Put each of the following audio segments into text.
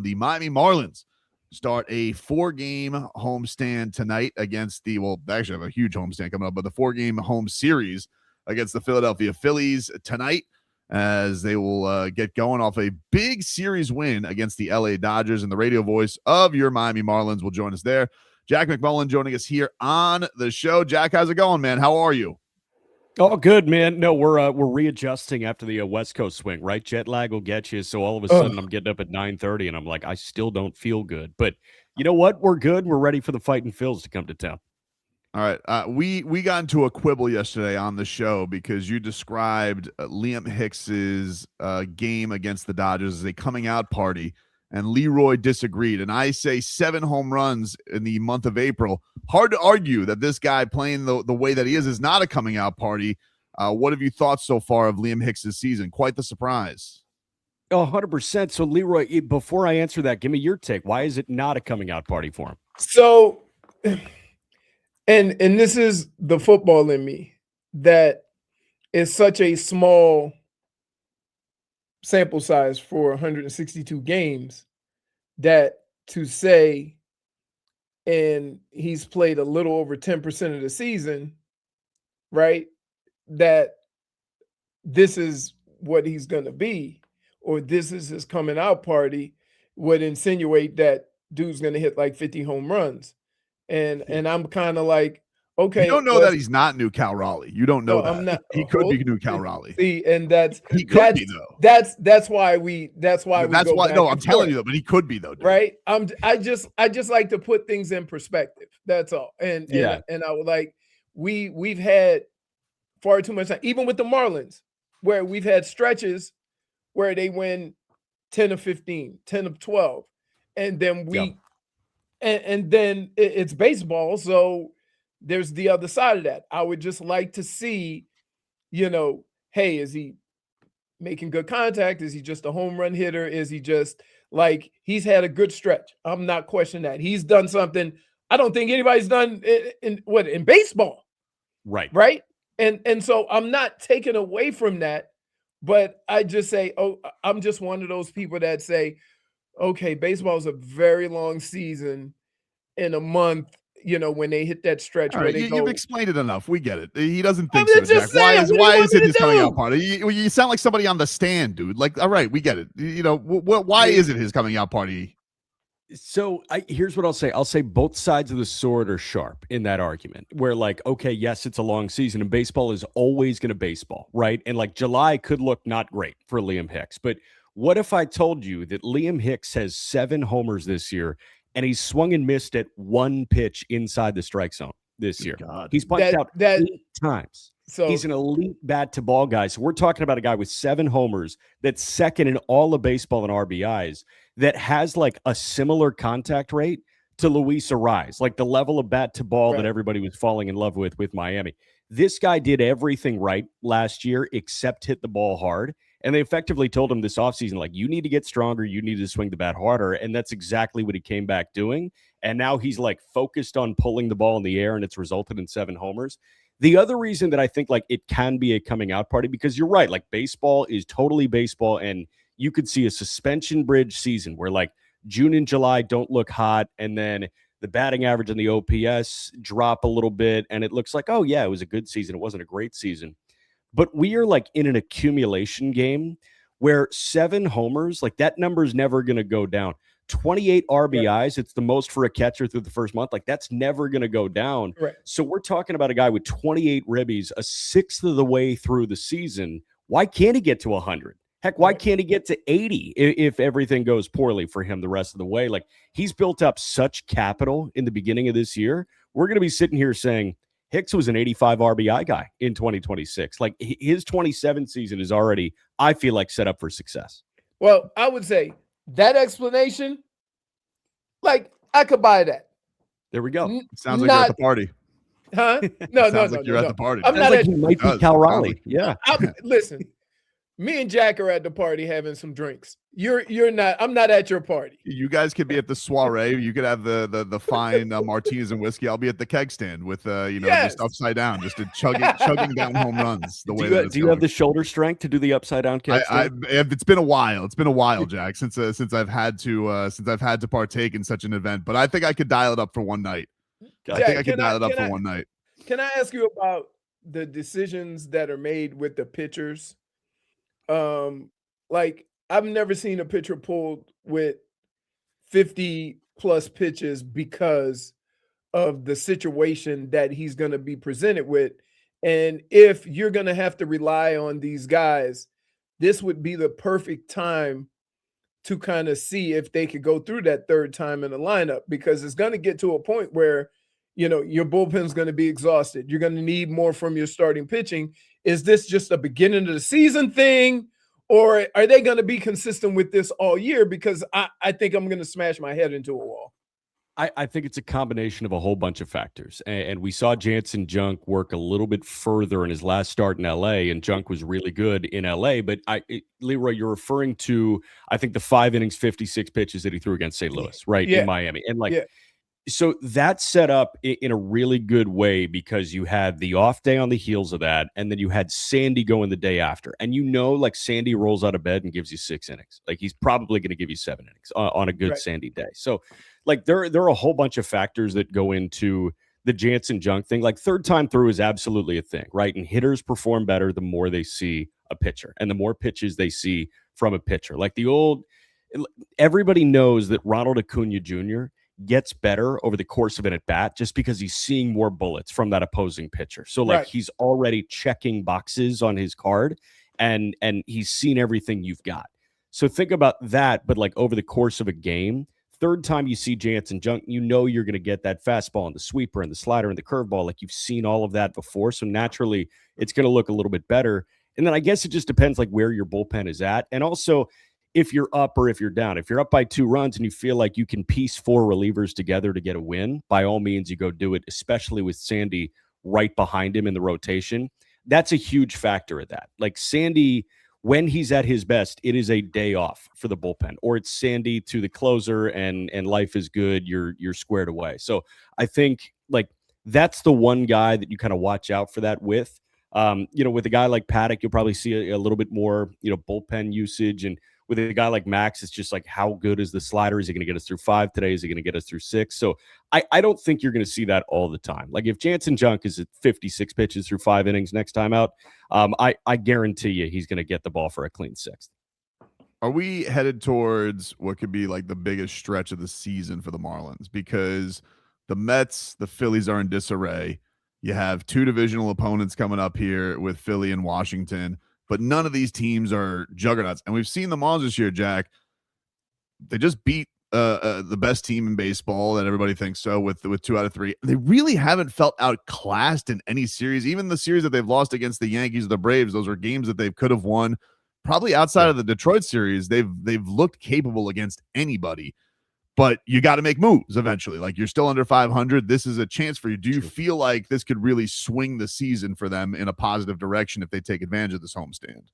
The Miami Marlins start a 4-game homestand tonight against they actually have a huge homestand coming up, but the 4-game home series against the Philadelphia Phillies tonight, as they will get going off a big series win against the LA Dodgers. And the radio voice of your Miami Marlins will join us there. Jack McMullen joining us here on the show. Jack, how's it going, man? How are you? Oh, good, man. No, we're readjusting after the West Coast swing, right? Jet lag will get you. So all of a sudden I'm getting up at 9:30 and I'm like, I still don't feel good. But you know what? We're good. We're ready for the Fighting Phils to come to town. All right. We got into a quibble yesterday on the show because you described Liam Hicks's game against the Dodgers as a coming out party, and Leroy disagreed. And I say 7 home runs in the month of April. Hard to argue that this guy playing the way that he is not a coming out party. What have you thought so far of Liam Hicks's season? Quite the surprise. 100%. So, Leroy, before I answer that, give me your take. Why is it not a coming out party for him? So, and this is the football in me, that is such a small sample size for 162 games, that to say, and he's played a little over 10% of the season, right, that this is what he's going to be, or this is his coming out party, would insinuate that dude's going to hit like 50 home runs. And I'm kind of like, okay. You don't know that he's not new Cal Raleigh. You don't know that. I'm not, he could be new Cal Raleigh. See, and that's he could be though. That's why no, I'm telling you though, but he could be though, dude. Right? I just like to put things in perspective. That's all. And I would like, we've had far too much time, even with the Marlins, where we've had stretches where they win 10 of 15, 10 of 12, and then and then it's baseball, so there's the other side of that. I would just like to see, hey, is he making good contact? Is he just a home run hitter? Is he just like, he's had a good stretch? I'm not questioning that. He's done something I don't think anybody's done in baseball. Right. And so I'm not taking away from that, but I just say, I'm just one of those people that say, okay, baseball is a very long season. In a month, when they hit that stretch, right, where they go. You've explained it enough. We get it. He doesn't think so, Jack. Why is it his coming out party? You sound like somebody on the stand, dude. Like, all right, we get it. Why is it his coming out party? So here's what I'll say. I'll say both sides of the sword are sharp in that argument, where like, okay, yes, it's a long season and baseball is always going to baseball, right? And like July could look not great for Liam Hicks. But what if I told you that Liam Hicks has 7 homers this year and he's swung and missed at 1 pitch inside the strike zone this year? God. He's punched out 8 times. So he's an elite bat to ball guy. So we're talking about a guy with 7 homers that's second in all of baseball in RBIs, that has like a similar contact rate to Luis Ariz, like the level of bat to ball that everybody was falling in love with Miami. This guy did everything right last year except hit the ball hard. And they effectively told him this offseason, like, you need to get stronger. You need to swing the bat harder. And that's exactly what he came back doing. And now he's like focused on pulling the ball in the air, and it's resulted in 7 homers. The other reason that I think like it can be a coming out party, because you're right, like baseball is totally baseball. And you could see a suspension bridge season where like June and July don't look hot. And then the batting average and the OPS drop a little bit. And it looks like, oh yeah, it was a good season. It wasn't a great season. But we are like in an accumulation game where 7 homers, like that number is never going to go down. 28 RBIs, it's the most for a catcher through the first month. Like that's never going to go down. Right. So we're talking about a guy with 28 ribbies, a sixth of the way through the season. Why can't he get to 100? Heck, why can't he get to 80 if everything goes poorly for him the rest of the way? Like he's built up such capital in the beginning of this year. We're going to be sitting here saying, Hicks was an 85 RBI guy in 2026. Like his 27 season is already, I feel like, set up for success. Well, I would say that explanation, like I could buy that. There we go. Sounds like you're at the party. Huh? No. You're at the party. I'm not like he might be Cal Raleigh. Yeah. Listen, Me and Jack are at the party having some drinks. You're not. I'm not at your party. You guys could be at the soiree. You could have the fine martinis and whiskey. I'll be at the keg stand with just upside down, just chugging down home runs. The way do you have the shoulder strength to do the upside down keg stand? It's been a while. It's been a while, Jack, since I've had to partake in such an event. But I think I could dial it up for one night. Jack, I think I could dial it up for one night. Can I ask you about the decisions that are made with the pitchers? Like I've never seen a pitcher pulled with 50 plus pitches because of the situation that he's going to be presented with. And if you're going to have to rely on these guys, this would be the perfect time to kind of see if they could go through that third time in the lineup, because it's going to get to a point where, your bullpen's going to be exhausted. You're going to need more from your starting pitching. Is this just a beginning of the season thing? Or are they going to be consistent with this all year? Because I think I'm going to smash my head into a wall. I think it's a combination of a whole bunch of factors. And we saw Jansen Junk work a little bit further in his last start in L.A., and Junk was really good in L.A. But Leroy, you're referring to, I think, the 5 innings, 56 pitches that he threw against St. Louis, right, in Miami. And so that set up in a really good way, because you had the off day on the heels of that, and then you had Sandy going the day after. And Sandy rolls out of bed and gives you 6 innings. Like, he's probably going to give you 7 innings on a good Sandy day. So, there are a whole bunch of factors that go into the Jansen Junk thing. Like, third time through is absolutely a thing, right? And hitters perform better the more they see a pitcher and the more pitches they see from a pitcher. Like everybody knows that Ronald Acuna Jr. gets better over the course of an at-bat just because he's seeing more bullets from that opposing pitcher. So he's already checking boxes on his card, and he's seen everything you've got. So think about that, but over the course of a game, third time you see Jansen Junk, you're going to get that fastball and the sweeper and the slider and the curveball. Like, you've seen all of that before. So naturally it's going to look a little bit better. And then I guess it just depends where your bullpen is at. And also, if you're up or if you're down. If you're up by 2 runs and you feel like you can piece 4 relievers together to get a win, by all means, you go do it, especially with Sandy right behind him in the rotation. That's a huge factor of that. Sandy, when he's at his best, it is a day off for the bullpen, or it's Sandy to the closer and life is good. You're squared away. So I think that's the one guy that you kind of watch out for that with. With a guy like Paddock, you'll probably see a little bit more, bullpen usage. And with a guy like Max, it's just how good is the slider? Is he going to get us through 5 today? Is he going to get us through 6? So I don't think you're going to see that all the time. If Jansen Junk is at 56 pitches through 5 innings next time out, I guarantee you he's going to get the ball for a clean 6th. Are we headed towards what could be the biggest stretch of the season for the Marlins? Because the Mets, the Phillies are in disarray. You have 2 divisional opponents coming up here with Philly and Washington. But none of these teams are juggernauts. And we've seen the Marlins this year, Jack. They just beat the best team in baseball that everybody thinks so with 2 out of 3. They really haven't felt outclassed in any series. Even the series that they've lost against the Yankees or the Braves, those are games that they could have won. Probably outside of the Detroit series, they've looked capable against anybody. But you got to make moves eventually. You're still under 500. This is a chance for you. Do you feel like this could really swing the season for them in a positive direction if they take advantage of this homestand?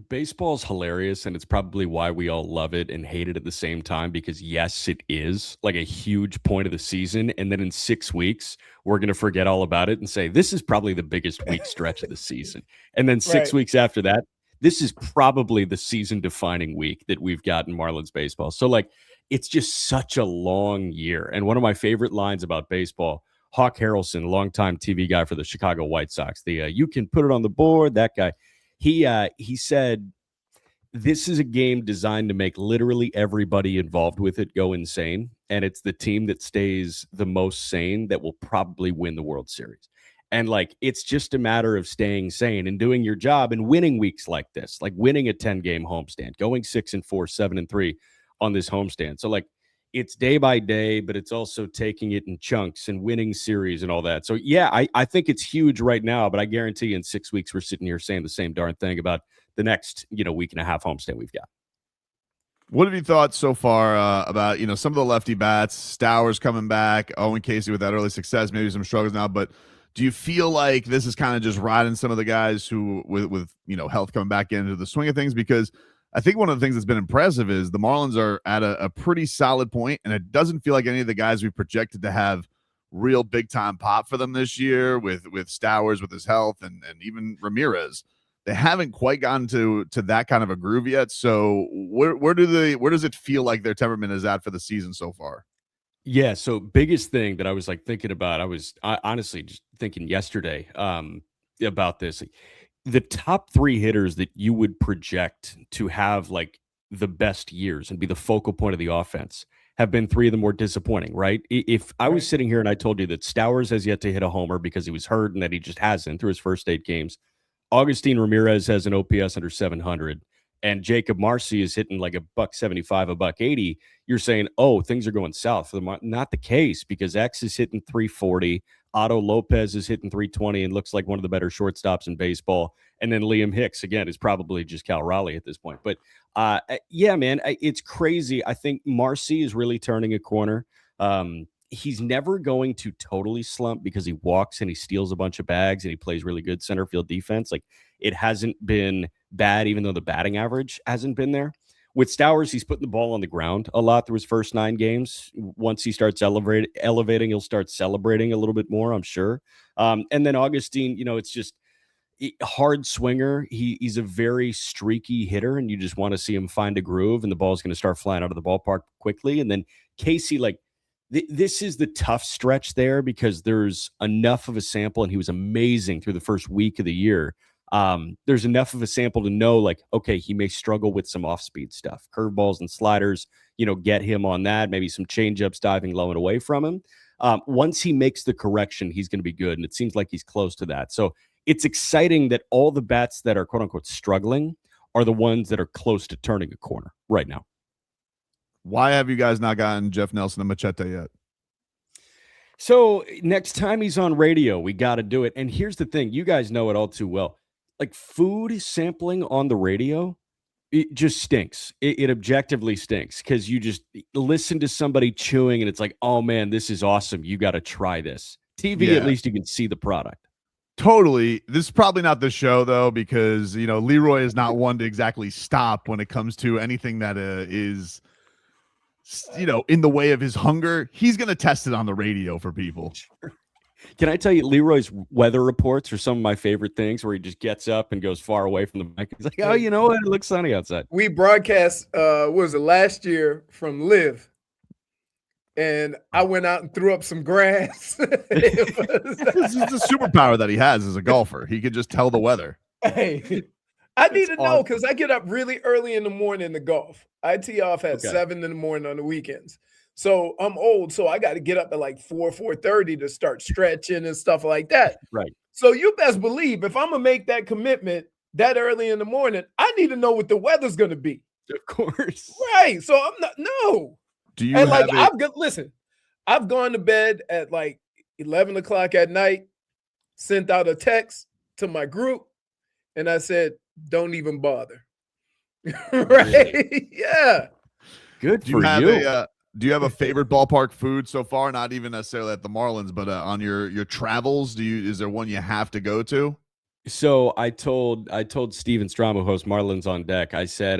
Baseball's hilarious, and it's probably why we all love it and hate it at the same time, because yes, it is a huge point of the season. And then in 6 weeks, we're going to forget all about it and say, this is probably the biggest week stretch of the season. And then 6 weeks after that, this is probably the season defining week that we've got in Marlins baseball. So it's just such a long year. And one of my favorite lines about baseball, Hawk Harrelson, longtime TV guy for the Chicago White Sox, you can put it on the board, that guy, he said, this is a game designed to make literally everybody involved with it go insane. And it's the team that stays the most sane that will probably win the World Series. And it's just a matter of staying sane and doing your job and winning weeks like this, winning a 10-game homestand, going 6-4, 7-3. On this homestand. So it's day by day, but it's also taking it in chunks and winning series and all that. So yeah, I think it's huge right now, but I guarantee in 6 weeks, we're sitting here saying the same darn thing about the next, week and a half homestand we've got. What have you thought so far about, some of the lefty bats, Stowers coming back, Owen Casey with that early success, maybe some struggles now, but Do you feel like this is kind of just riding some of the guys who with health coming back into the swing of things? Because I think one of the things that's been impressive is the Marlins are at a pretty solid point, and it doesn't feel like any of the guys we projected to have real big time pop for them this year with Stowers with his health and even Ramirez. They haven't quite gotten to that kind of a groove yet. So where does it feel like their temperament is at for the season so far? Yeah. So biggest thing that I was like thinking about, I honestly just thinking yesterday about this. The top 3 hitters that you would project to have like the best years and be the focal point of the offense have been 3 of the more disappointing, right? If I was sitting here and I told you that Stowers has yet to hit a homer because he was hurt and that he just hasn't through his first 8 games, Augustine Ramirez has an OPS under 700, and Jacob Marcy is hitting like $175, $180, you're saying, oh, things are going south for the not the case, because X is hitting 340, Otto Lopez is hitting 320 and looks like one of the better shortstops in baseball. And then Liam Hicks, again, is probably just Cal Raleigh at this point. But yeah, man, it's crazy. I think Marcy is really turning a corner. He's never going to totally slump because he walks and he steals a bunch of bags and he plays really good center field defense. Like, it hasn't been bad, even though the batting average hasn't been there. With Stowers, he's putting the ball on the ground a lot through his first 9 games. Once he starts elevating, he'll start celebrating a little bit more, I'm sure. And then Augustine, it's just hard swinger. He's a very streaky hitter, and you just want to see him find a groove, and the ball's going to start flying out of the ballpark quickly. And then Casey, like, this is the tough stretch there because there's enough of a sample, and he was amazing through the first week of the year. There's enough of a sample to know, like, okay, he may struggle with some off-speed stuff, curveballs and sliders, get him on that, maybe some changeups diving low and away from him. Once he makes the correction, he's going to be good, and it seems like he's close to that. So it's exciting that all the bats that are quote-unquote struggling are the ones that are close to turning a corner right now. Why have you guys not gotten Jeff Nelson and Machete yet? So next time he's on radio, we got to do it. And here's the thing. You guys know it all too well. Like, food sampling on the radio, it just stinks. It objectively stinks because you just listen to somebody chewing and it's like, oh, man, this is awesome. You got to try this. TV, at least you can see the product. Totally. This is probably not the show, though, because, Leroy is not one to exactly stop when it comes to anything that is – in the way of his hunger. He's going to test it on the radio for people. Can I tell you, Leroy's weather reports are some of my favorite things, where he just gets up and goes far away from the mic. He's like, oh, you know what? It looks sunny outside. We broadcast, was it last year from Live? And I went out and threw up some grass. This is the superpower that he has as a golfer. He could just tell the weather. Hey, I need to know, because I get up really early in the morning to golf. I tee off at 7 in the morning on the weekends. So I'm old, so I got to get up at like 4:30 to start stretching and stuff like that. Right. So you best believe if I'm going to make that commitment that early in the morning, I need to know what the weather's going to be. Of course. Right. So I'm not, no. Do you and have like, listen, I've gone to bed at like 11 o'clock at night, sent out a text to my group, and I said, don't even bother. Right? Really? Yeah. Good for you. Do you have a favorite ballpark food so far? Not even necessarily at the Marlins, but on your travels, is there one you have to go to? So I told Steven Strom, who hosts Marlins on Deck, I said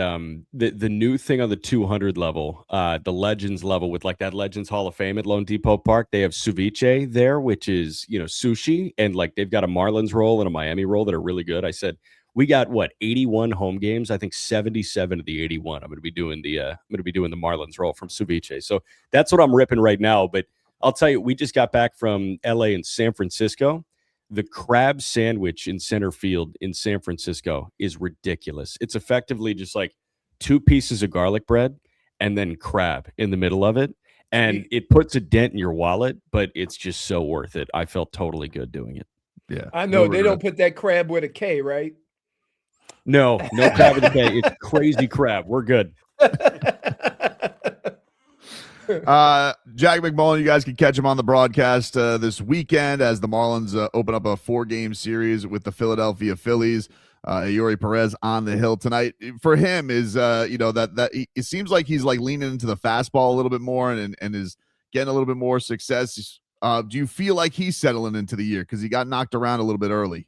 the new thing on the 200 level, the Legends level, with like that Legends Hall of Fame at Lone Depot Park, they have ceviche there, which is sushi, and like they've got a Marlins roll and a Miami roll that are really good. I said, we got 81 home games. I think 77 of the 81. I'm going to be doing the Marlins roll from ceviche. So that's what I'm ripping right now. But I'll tell you, we just got back from LA and San Francisco. The crab sandwich in center field in San Francisco is ridiculous. It's effectively just like 2 pieces of garlic bread and then crab in the middle of it. And it puts a dent in your wallet, but it's just so worth it. I felt totally good doing it. Yeah. I know they don't put that crab with a K, right? No crab with a K. It's crazy crab. We're good. Jack McMullen, you guys can catch him on the broadcast this weekend as the Marlins open up a 4-game series with the Philadelphia Phillies. Yuri Perez on the hill tonight. For him is it seems like he's like leaning into the fastball a little bit more and is getting a little bit more success. Do you feel like he's settling into the year because he got knocked around a little bit early?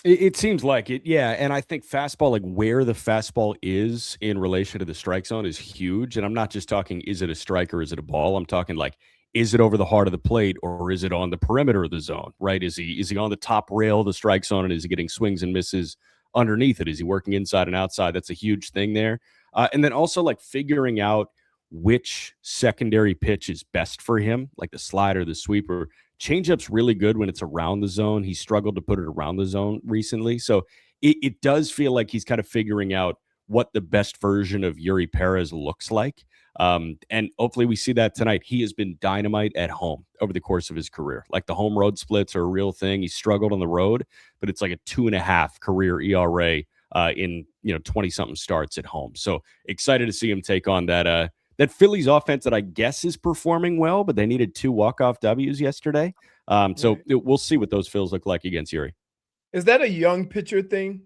It seems like it, yeah. And I think fastball, like where the fastball is in relation to the strike zone, is huge. And I'm not just talking, is it a strike or is it a ball? I'm talking like, is it over the heart of the plate or is it on the perimeter of the zone? Right? Is he on the top rail of the strike zone and is he getting swings and misses underneath it? Is he working inside and outside? That's a huge thing there. And then also like figuring out which secondary pitch is best for him, like the slider, the sweeper. Changeup's really good when it's around the zone. He struggled to put it around the zone recently. So it does feel like he's kind of figuring out what the best version of Yuri Perez looks like. And hopefully we see that tonight. He has been dynamite at home over the course of his career. Like the home road splits are a real thing. He struggled on the road, but it's like a 2.5 career ERA in 20-something starts at home. So excited to see him take on that Phillies offense that I guess is performing well, but they needed 2 walk-off Ws yesterday. So we'll see what those Phils look like against Yuri. Is that a young pitcher thing?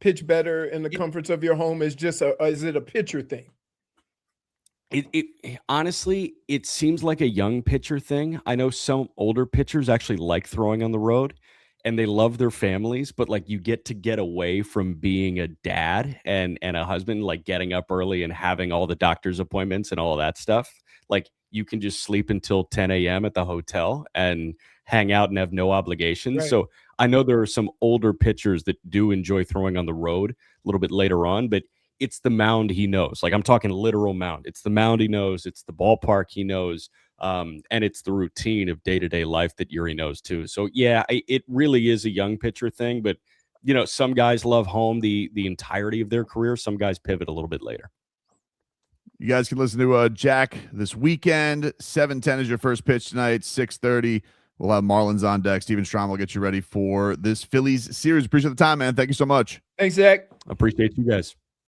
Pitch better in the comforts of your home is it a pitcher thing? It honestly, it seems like a young pitcher thing. I know some older pitchers actually like throwing on the road and they love their families, but like you get away from being a dad and a husband, like getting up early and having all the doctor's appointments and all that stuff. Like you can just sleep until 10 a.m. at the hotel and hang out and have no obligations. Right. So I know there are some older pitchers that do enjoy throwing on the road a little bit later on, but it's the mound he knows. Like I'm talking literal mound. It's the mound he knows. It's the ballpark he knows. And it's the routine of day-to-day life that Yuri knows too. So yeah, it really is a young pitcher thing, but some guys love home the entirety of their career. Some guys pivot a little bit later. You guys can listen to Jack this weekend. 7:10 is your first pitch tonight. 6:30. We'll have Marlins on deck. Steven Strom will get you ready for this Phillies series. Appreciate the time, man. Thank you so much. Thanks, Zach. Appreciate you guys.